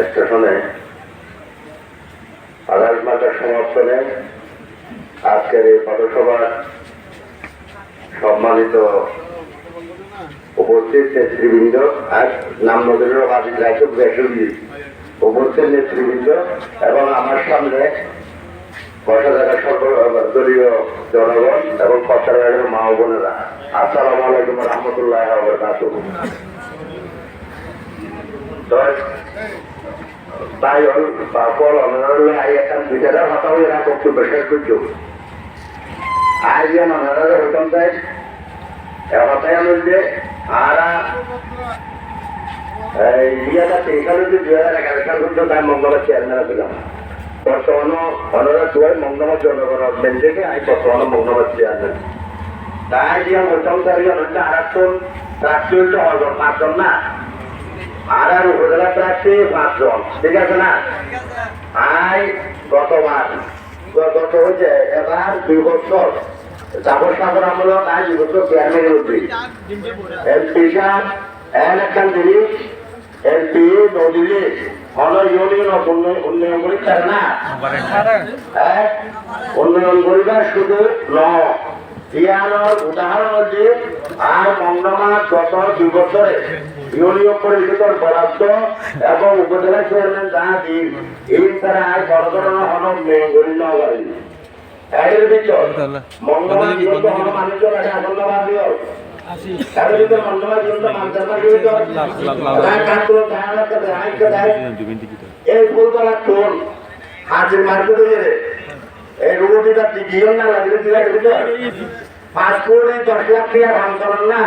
স্টেশনে আধার মাতার সমর্থনে আজকের এই পথসভার সম্মানিত উপস্থিত নেতৃবৃন্দ আর নাম নজরের উপস্থিত নেতৃবৃন্দ এবং আমার সামনে বসা থাকা সর্বদলীয় জনগণ এবং কর্তারা মা ও বোনেরা, আসসালামু আলাইকুম রহমতুল্লাহ। তাই সকল অনারালে আই এখন বিচারা কথা এরা বক্তব্য শেষ করছ আজ অনারালে হতাম তাই কথায় বলছে আর ইয়াটা সেইখানে যে 2011 সাল পর্যন্ত আমি মঙ্গলবার চেয়ারম্যান ছিলাম। বর্তমান অনারা দুয়ার মঙ্গলবার জনগণ অর্থমেন্ট থেকে আমি বর্তমান মঙ্গলবার চেয়ারম্যান। তাই যে হতাম তাই হচ্ছে আরেকজন প্রার্থী হচ্ছে 5 জন না, আর উপজেলা প্রার্থী 5 জন, ঠিক আছে না? আই গত হচ্ছে এবার 2 বছর জাবর সাগর আমল আজ 2 বছর চেয়ারম্যানের মধ্যে এমপি সাহেব একখান জিনিস এমপি নদীলে ইউনিয়ন উন্নয়ন করি তার না উন্নয়ন করিবার শুধু উদাহরণ হচ্ছে আর মঙ্গলবার গত 2 বছরে ইউনিয়ন পরিষদের বরাদ্দ এবং উপজেলা চেয়ারম্যান যা দিন এই তারা আয় বড় ধরনের উন্নয়ন করি নগরী এর ভিতর মঙ্গলবার কিন্তু মানুষজন আছে মঙ্গলবার দিও এই ফুলতলা টোল হাজির মার্কেট এই রোডটা দিও না লাগলে 5 কোটি 10 লাখ টাকা দাম করেন না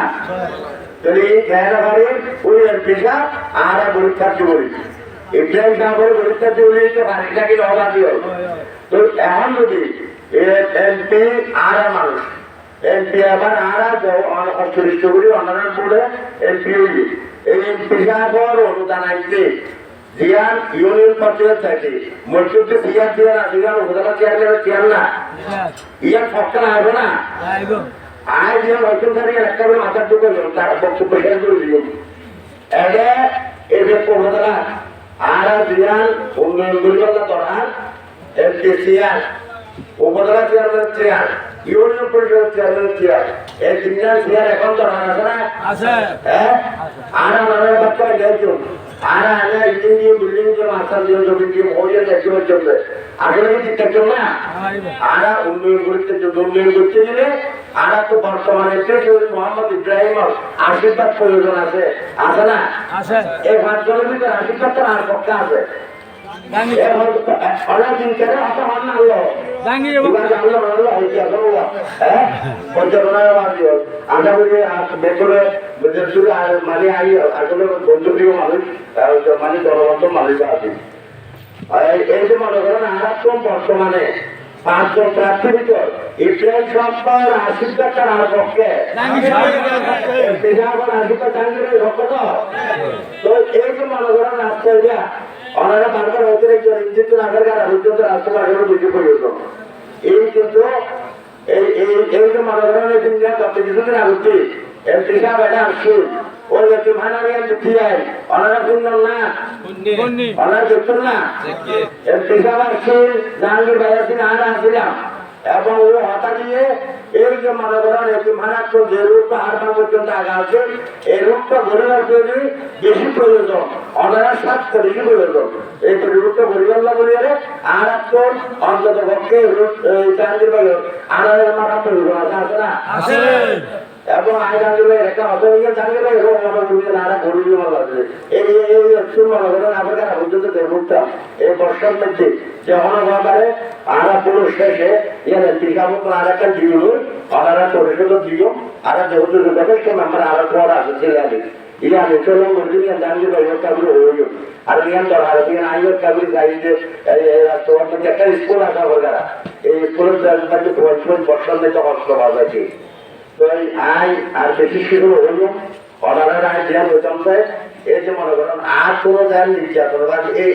যদি খেয়ালা বাড়ি ওই এমপিসা আর পরীক্ষার্থী বলি ইব্রাহিম সাহেবের পরীক্ষার্থী বলি তো বাড়িটাকে রওনা দিও। তো এখন যদি এমপি আর মানুষ এমপি আবার আর 38 কোটি অনারার বোর্ডে এমপি হইলি এই এমপি সাহেবের অনুদান আসবে জিয়ান ইউনিয়ন পরিষদ থেকে মসজিদে জিয়ান দিয়ে না জিয়ান উপজেলা চেয়ারম্যানের চেয়ার না ইয়ান সবটা আসবে না আয় জিয়ান ঐক্যকারী একটা মাথার ঢুকে তার বক্তব্য শেষ করে দিল একে এই যে উপজেলা আর জিয়ান উন্নয়ন পরিষদের দরান এমপি চেয়ার উপজেলা চেয়ারম্যানের চেয়ার ইউনিয়ন পরিষদের চেয়ারম্যানের চেয়ার এই 3জন চেয়ার এখন দরান আছে না আছে হ্যাঁ আর আমাদের বাচ্চা গেছো আর আগে ইঞ্জিনিয়ারিং বিল্ডিং যে মাস্টার দিয়ে জমি দিয়ে ওইটা দেখতে চলবে আসলে কি ঠিকঠাক চল না আর উন্নয়ন করতে গেলে আর তো বর্তমানে মোহাম্মদ ইব্রাহিম আশীর্বাদ প্রয়োজন আছে আছে না এই 5 জনের ভিতরে আশীর্বাদ তো আর পক্ষে আছে অনেকদিন কেন আসা হন না হলো আশা করি বেতরে মানে আসলে বন্ধুপ্রিয় মানুষ মানে দলবদ্ধ মানুষ আছে এই যে মনে করেন আর বর্তমানে 5 জন প্রার্থীর ভিতর ইব্রাহিম সম্পর আশীর্বাদ তার পক্ষে আশীর্বাদ জাহাঙ্গীরের পক্ষ তো এই যে মনে করেন রাস্তায় ওনারা বারবার হয়তো ইঞ্জিন আগার গাড়া পর্যন্ত রাস্তা বাড়ানোর বুঝে প্রয়োজন এই কিন্তু এই যে মনে করেন গত কিছুদিন আগে এমপি সাহেব এটা আসছে ওই একটি ভাড়ারি দেখতে যায় ওনারা শুনলেন না ওনারা দেখতেন না এমপি সাহেব আসছে জাহাঙ্গীর ভাইয়ের দিন আর আসছিলাম এবং ও হতা দিয়ে এই যে মনে করেন একটি ভাড়াত্ম যে রূপটা হারবার পর্যন্ত আগা আছে এই রূপটা গরিবার তৈরি বেশি প্রয়োজন ওনারা স্বাস্থ্য বেশি প্রয়োজন এই রূপটা গরিবার না বলিয়ে আর একজন অন্তত পক্ষে জাহাঙ্গীর ভাই আনারের মাথা প্রয়োজন আছে না এবং আইনগুলোর একটা অসুবিধা জানলে নানা গরিব লাগবে এই মনে করেন আমরা পর্যন্ত দেখতাম এই বর্ষার মধ্যে যে অনবারে আরা পুরো শেষে টিকামত আর একটা দিল ওনারা পরিষদ দিল আর যেহেতু যথেষ্ট নাম্বার আরো পর আছে ছেলে ইয়ান চলো মর্জিনিয়া জানলে কাবুল হইল আর ইয়ান ধর আর ইয়ান আইয়র কাবুল যাই যে তোমার মধ্যে একটা স্কুল আসা হবে এই স্কুলের মধ্যে বর্ষার মধ্যে কষ্ট পাওয়া যাচ্ছে আয় আর বেশি সেগুলো হইল ওনারা আয় দেন হইতাম চাই এই যে মনে করেন আর কোনো দেন নির্যাতন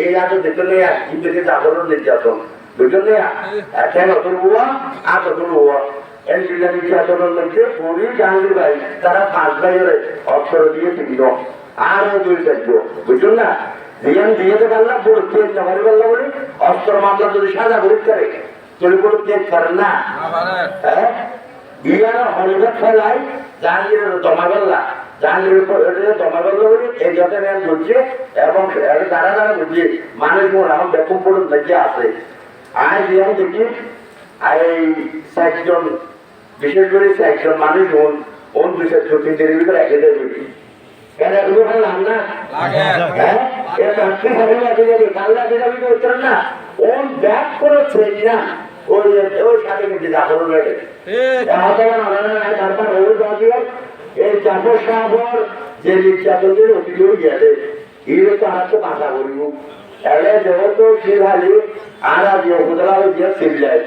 এই আগে দেখতে নেই কি বেশি জাগরণ নির্যাতন দুটো নেই একটা নতুন হওয়া আর নতুন হওয়া এই নির্যাতনের মধ্যে পুরী জাহাঙ্গীর ভাই তারা 5 ভাইয়ের অক্ষর দিয়ে দিল আরো 2 চাইব বুঝুন না জিয়ান দিয়েতে পারলাম পুরো তেল জমারি পারলাম বলে অস্ত্র মামলা যদি সাজা করি করে চলে পুরো তেল করেন না হ্যাঁ ইয়ার হলিউড ফেলাই জাহাঙ্গীরের জমা করলা জাহাঙ্গীরের জমা করলো বলে এই যত বুঝছে এবং দাঁড়া দাঁড়া বুঝছে মানুষ এখন বেকুম পড়ুন দেখে আছে আয় জিয়ান দেখি এই চারজন বিশেষ করে চারজন মানুষ ওন বিশেষ তিনটের ভিতরে একে দেবে কেন এগুলো নাম না হ্যাঁ না ওন ব্যাক করেছে না ওই ওই সাথে কিন্তু জাফর তারপর ওই বাজিয়ার এই জাফর সাহাবর যে নির্যাতনের অভিযোগ গেছে এর তো আর তো বাধা করিব এলে যেহেতু শিবহালি আর উপজেলা দিয়ে সিভিলাইজ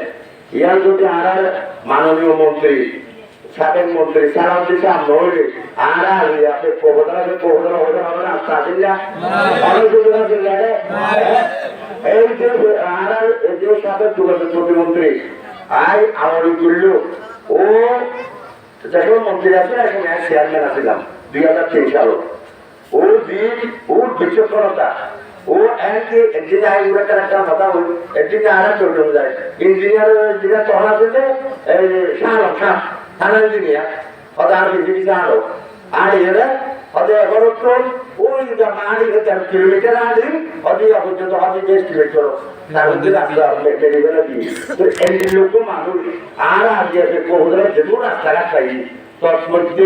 ইয়ার যদি আর মাননীয় মন্ত্রী সাবেক মন্ত্রী সারা দেশে আমরা হইলে আর আপনি প্রবোধনা হইলে হবে না আসিল্লা অনেক যোজনা জিল্লাতে এই যে আর যে সাবেক যোগাযোগ প্রতিমন্ত্রী আই আমলি করল ও যখন মন্ত্রী আছে এখন চেয়ারম্যান আসছিলাম 2003 সালে ও দিন ওর বিচক্ষণতা ও একদিন একটা কথা বলি একদিন আর চলে যায় ইঞ্জিনিয়ার তখন আছে শাহ থানা ইঞ্জিনিয়ার হয়তো আর কিছু আরো আর এরা হয়তো 11 ওই কিলোমিটার আনি হয়তো পর্যন্ত হয়তো 10 কিলোমিটার তার মধ্যে মেডিকেলে দিয়ে তো এই লোক মানুষ আর আগে কোহরা যেন রাস্তাঘাট পাই তোর মধ্যে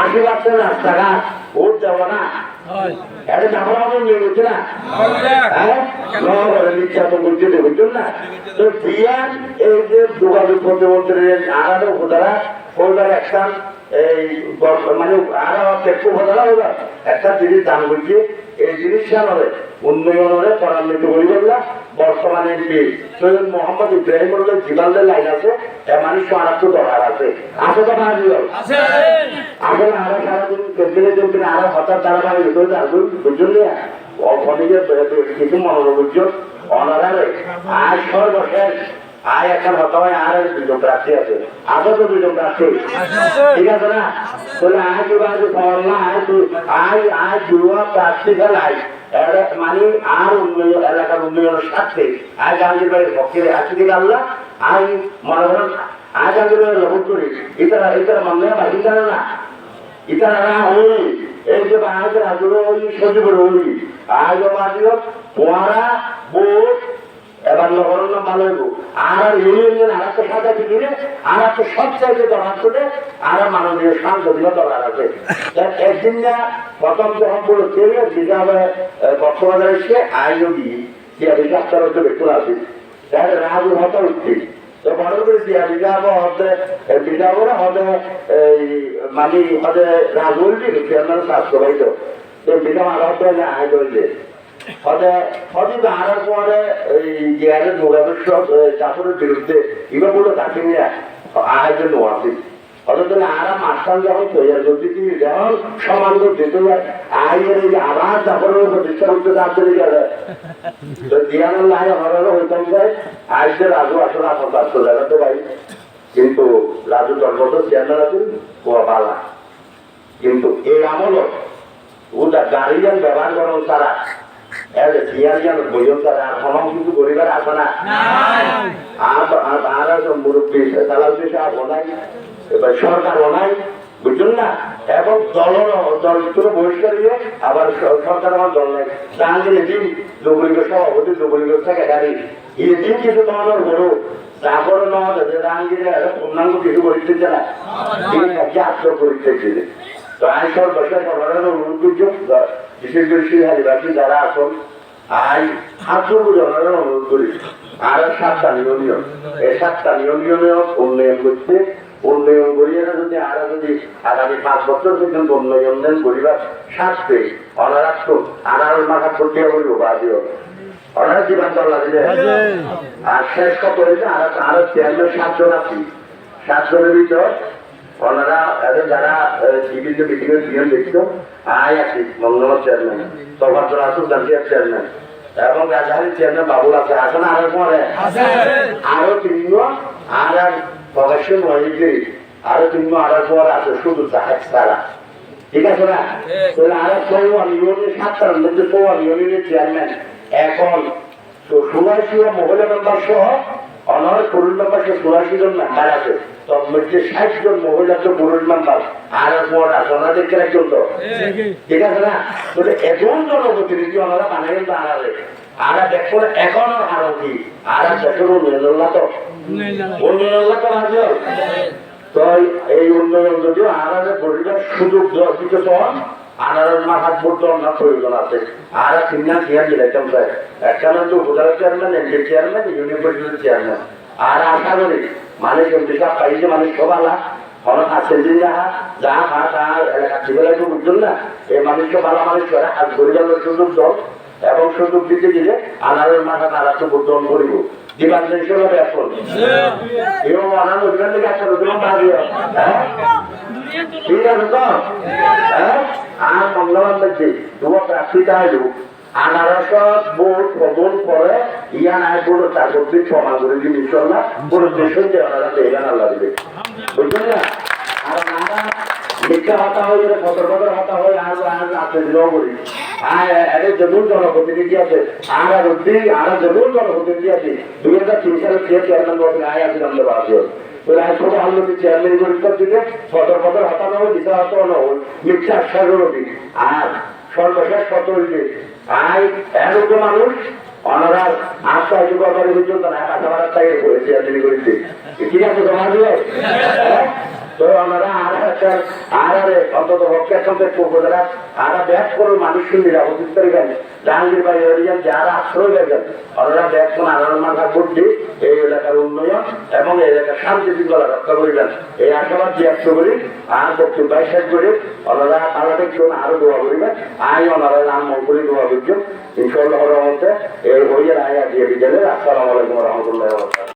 80% রাস্তাঘাট ওর যাবো না এটা যাবো আমাদের নিয়ে গেছে না হ্যাঁ নির্যাতন করছে দেখুন না তো দিয়ান এই যে যোগাযোগ প্রতিমন্ত্রীর আলাদা উপধারা ফোল্ডার একটা এই মানে আরো একটু উপধারা হলো একটা জিনিস দাম করছে এই জিনিসটা হবে উন্নয়নের ত্বরান্বিত করিবেন বর্তমানে এমপি সৈয়দ মোহাম্মদ ইব্রাহিমুল্লাহ জিবালের লাইন আছে মানুষ আরাত্ম দরকার আছে আছে তো না আসলে আরো সারাদিন কেন্দ্রে আরো হঠাৎ ধারাবাহিক বুঝলেন অনেকে কিছু মনোরম বুঝছো অনারারে আজ সর্বশেষ আয় এখন হতে হয় আর 2জন প্রার্থী আছে আরো তো 2জন প্রার্থী ঠিক আছে না তাহলে আয় পড়লা আয় যুবা প্রার্থী ফেলাই মানে আর উন্নয়ন এলাকার উন্নয়নের স্বার্থে আজ জাহাঙ্গীর ভাইয়ের পক্ষে আজকে দিকে আল্লাহ আই মনে করেন আজ জাহাঙ্গীর ভাইয়ের লবণ করি ইতারা মনে হয় বাকি জানে না ইতারা না ওই এই যে বাংলাদেশের আজকে ওই সচিবের ওই আজ বাজিল পোয়ারা বোট এবার নগরণ ভালো হইব আর ইউনিয়ন আর একটা সাজা দিলে আর একটা সব চাইতে দরকার করে আর মাননীয় সাংসদীয় দরকার আছে একদিন না প্রথম যখন বলে কেউ বিজাবে কক্সবাজার এসে আইও দিয়ে আপনার হচ্ছে বেতন আছে রাজু হতা উঠছি তো মনে করি বিজাব হতে বিজাবরা হতে মানে হতে রাজু হইলি চেয়ারম্যান স্বাস্থ্য পাইতো তো বিজাব আর হতে আয় ধরলে হয়তো আনার পরে এই জিয়ারের নোড়াবের সব চাপড়ের বিরুদ্ধে এবার বলে তাকে নিয়ে আয়োজন নোয়াছি হয়তো তাহলে আরা মাস্টার যখন তৈরি করতে কি যেমন সমান করে দিতে যায় আইয়ের এই যে আবার চাপড়ের প্রতিষ্ঠা করতে চাপতে গেলে তো জিয়ানের লাই আমার হইতাম যায় আইসে রাজু আসলে এখন 500 টাকা তো ভাই কিন্তু রাজু 10 বছর চেয়ারম্যান আছেন ও পালা কিন্তু এই আমল ওটা গাড়িয়ান ব্যবহার করেন তারা পরিবার আসে না মুরব্বী সরকার নাই বুঝুন না এবং দল বহিষ্কার দিয়ে আবার সরকার আমার দল নাই জাহাঙ্গীর এদিন যুবলীগের সভাপতি যুবলীগের সেক্রেটারি এদিন কিছু তোমার বড় তারপরে নয় জাহাঙ্গীরের পূর্ণাঙ্গ কিছু পরীক্ষা না আত্ম পরীক্ষা ছিল তো আই সর্বশেষ অনুরোধ করছি বিশেষ করে শিবহালিবাসী যারা আসুন আই হাতুর জনের অনুরোধ করি আর 7টা নিয়মীয় এই 7টা নিয়মীয় উন্নয়ন করতে উন্নয়ন করিয়ে যদি আরো যদি আগামী 5 বছর পর্যন্ত উন্নয়ন করিবার স্বার্থে অনারাষ্ট্র আনারল মাথা প্রক্রিয়া করিব বাদিও অনারা জীবন দল্লা দিলে আর শেষ কত হয়েছে আরো চেয়ারম্যান 7 জন আছি 7 জনের ভিতর ওনারা যারা বিভিন্ন মিটিংয়ের নিয়ম দেখছিল আয় আছি মঙ্গলবার চেয়ারম্যান সভার আসুন জাতীয় চেয়ারম্যান এবং রাজধানীর চেয়ারম্যান বাবুল আছে আসে না আরো পরে আরো 3 আর প্রকাশ্য মহিলি আরো 3 আরো পর আছে শুধু জাহাজ ছাড়া ঠিক আছে না? তাহলে আরো 54 ইউনিয়নের 7টার মধ্যে 54 ইউনিয়নের চেয়ারম্যান এখন তো 86 মহিলা মেম্বার সহ অনার পুরুষ মেম্বার 86 জন মেম্বার আছে। তোর মধ্যে 60 জন মহিলা তো পুরুষ মেম্বার আর সোনা দেখতে একজন তো, ঠিক আছে না? তাহলে এখন জনপ্রতিনিধি ওনারা বানাবেন তো আড়ালে আর দেখো এখনো আরো কি আর দেশের উন্নয়ন তো উন্নয়ন তো আসলো। তো এই উন্নয়ন যদিও আড়ালে পরিবার সুযোগ দিতে তখন আনারের মাথার বোর্ড অন্য প্রয়োজন আছে। আর তিনজন চেয়ার দিলাম স্যার, একটা তো উপজেলা চেয়ারম্যান, এমপি চেয়ারম্যান, ইউনিভার্সিটির চেয়ারম্যান। আর আশা করি মানুষ এমপি সাহেব পাইছে মানুষ সবালা অনেক আছে যে যা খা তা এলাকা থেকে একটু বুঝছেন না, এই মানুষকে ভালো মানুষ করে আর গরিবের সুযোগ দল এবং সুযোগ দিতে গেলে আনারের মাথা তারা তো বোর্ড করিব দিবান হিসেবে এখন এবং অনার ওইখান থেকে একটা রোজগার বাড়িও। ঠিক আছে তো? আর মঙ্গলবার দেখছি তোমার প্রার্থীটা এলো আনারস বোর্ড প্রবল করে ইয়া নাই বলে তার মধ্যে প্রমাণ করে দিন ইনশাল্লাহ পুরো দেশের যে ওনারা এখানে আল্লাহ দিবে, বুঝলেন না? আর আমরা মিথ্যা হতা হয়ে গেলে সতর্কতার হতা হয়ে আর রাতে দিলেও বলি আর এদের যেমন জনপ্রতিনিধি আছে আর উদ্দিন আর যেমন জনপ্রতিনিধি আছে 2003 সালে চেয়ারম্যান বলতে আয় আছে আমাদের আছে ছোট আলোকে চেয়ারম্যান পরীক্ষার দিকে সতর্কতার হতা না হয় দিশা হতা না হয় মিথ্যা আশ্বাসও দিই আর সর্বশেষ কত হইবে আয় এরকম মানুষ অনারার আস্থা যুগের পর্যন্ত না কাঁচাবার তাই করেছে চেয়ারম্যান করেছে, ঠিক আছে তোমার দিয়ে তো আমরা অন্তত উপজেলা আর ব্যাগ করে মানুষের নিরাপত্তি করিবেন জাহাঙ্গীর বাড়ি অভিযান যারা আশ্রয় দেখেন ওনারা ব্যাগ কোন আনার মাথা বুদ্ধি এই এলাকার উন্নয়ন এবং এই এলাকার শান্তি শৃঙ্খলা রক্ষা করিবেন এই আশাবাদ ব্যক্ত করি। আর বক্তব্য শেষ করি ওনারা তারা দেখছেন আরো দোয়া করিবেন আয় ওনারা নাম মঙ্গলি দোয়া করছেন ইনশাল্লাহ রহমতে এই হইয়ের আয় দিয়ে বিদ্যালয়। আসসালামু আলাইকুম রহমতুল্লাহ।